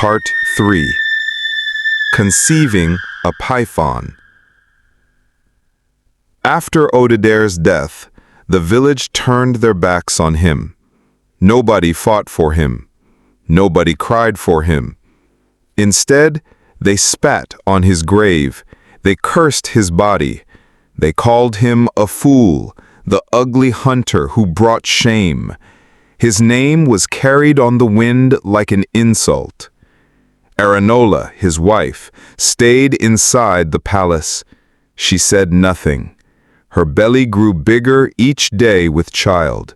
Part 3. Conceiving a Python. After Ododer's death, the village turned their backs on him. Nobody fought for him. Nobody cried for him. Instead, they spat on his grave. They cursed his body. They called him a fool, the ugly hunter who brought shame. His name was carried on the wind like an insult. Aranola, his wife, stayed inside the palace. She said nothing. Her belly grew bigger each day with child.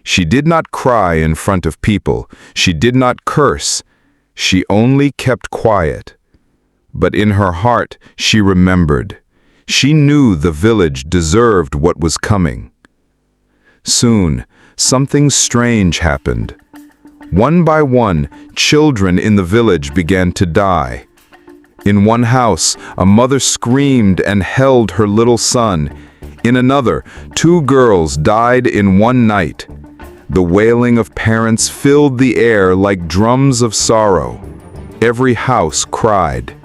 She did not cry in front of people. She did not curse. She only kept quiet. But in her heart, she remembered. She knew the village deserved what was coming. Soon, something strange happened. One by one, children in the village began to die. In one house, a mother screamed and held her little son. In another, 2 girls died in one night. The wailing of parents filled the air like drums of sorrow. Every house cried.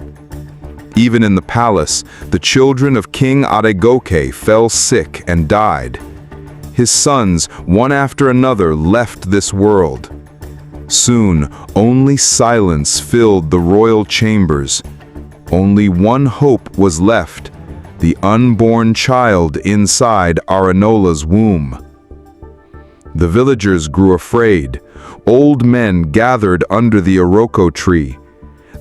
Even in the palace, the children of King Adegoke fell sick and died. His sons, one after another, left this world. Soon, only silence filled the royal chambers. Only one hope was left, the unborn child inside Aranola's womb. The villagers grew afraid. Old men gathered under the Iroko tree.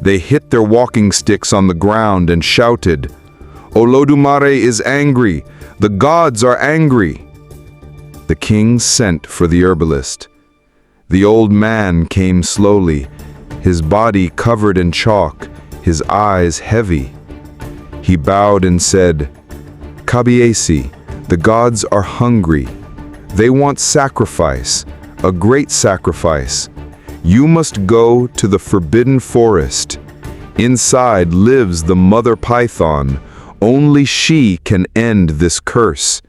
They hit their walking sticks on the ground and shouted, "Olodumare is angry! The gods are angry!" The king sent for the herbalist. The old man came slowly, his body covered in chalk, his eyes heavy. He bowed and said, "Kabiesi, the gods are hungry. They want sacrifice, a great sacrifice. You must go to the forbidden forest. Inside lives the mother python. Only she can end this curse."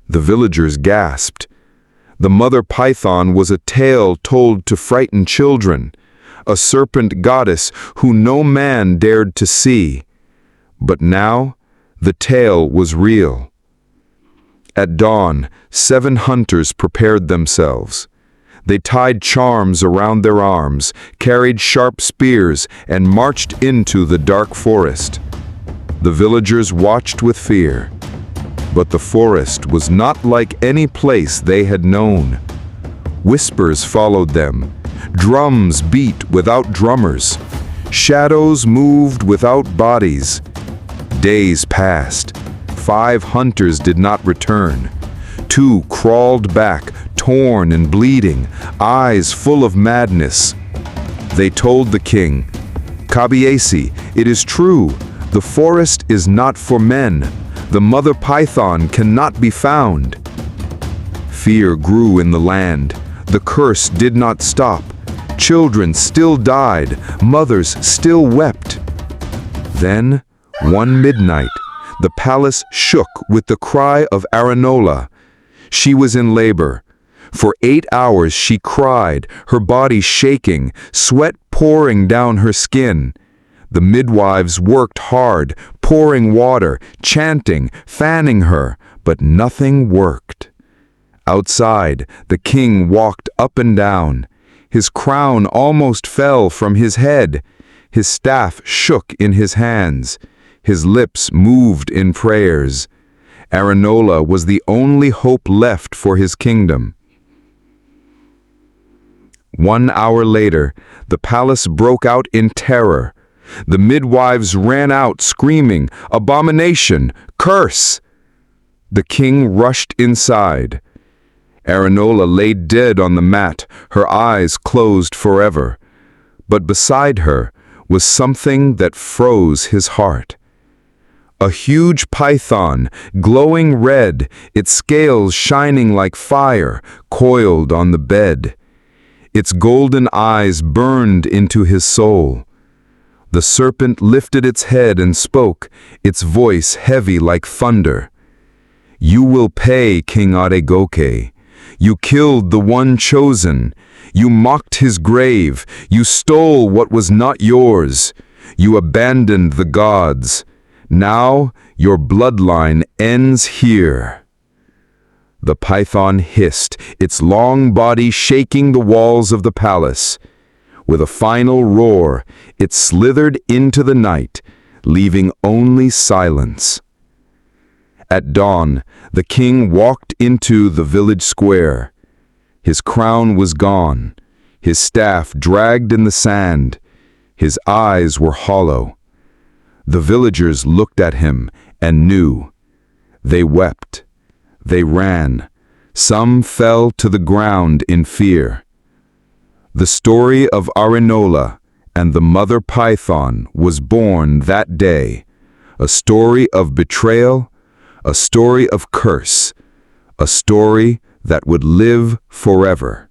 The villagers gasped. The mother python was a tale told to frighten children, a serpent goddess who no man dared to see. But now, the tale was real. At dawn, 7 hunters prepared themselves. They tied charms around their arms, carried sharp spears, and marched into the dark forest. The villagers watched with fear. But the forest was not like any place they had known. Whispers followed them. Drums beat without drummers. Shadows moved without bodies. Days passed. 5 hunters did not return. 2 crawled back, torn and bleeding, eyes full of madness. They told the king, "Kabiesi, it is true. The forest is not for men. The mother python cannot be found." Fear grew in the land. The curse did not stop. Children still died. Mothers still wept. Then, one midnight, the palace shook with the cry of Aranola. She was in labor. For 8 hours she cried, her body shaking, sweat pouring down her skin. The midwives worked hard, pouring water, chanting, fanning her, but nothing worked. Outside, the king walked up and down. His crown almost fell from his head. His staff shook in his hands. His lips moved in prayers. Aranola was the only hope left for his kingdom. 1 hour later, the palace broke out in terror. The midwives ran out screaming, "Abomination! Curse!" The king rushed inside. Aranola lay dead on the mat, her eyes closed forever. But beside her was something that froze his heart. A huge python, glowing red, its scales shining like fire, coiled on the bed. Its golden eyes burned into his soul. The serpent lifted its head and spoke, its voice heavy like thunder. "You will pay, King Adegoke. You killed the one chosen. You mocked his grave. You stole what was not yours. You abandoned the gods. Now your bloodline ends here." The python hissed, its long body shaking the walls of the palace. With a final roar, it slithered into the night, leaving only silence. At dawn, the king walked into the village square. His crown was gone, his staff dragged in the sand, his eyes were hollow. The villagers looked at him and knew. They wept. They ran. Some fell to the ground in fear. The story of Arinola and the mother python was born that day, a story of betrayal, a story of curse, a story that would live forever.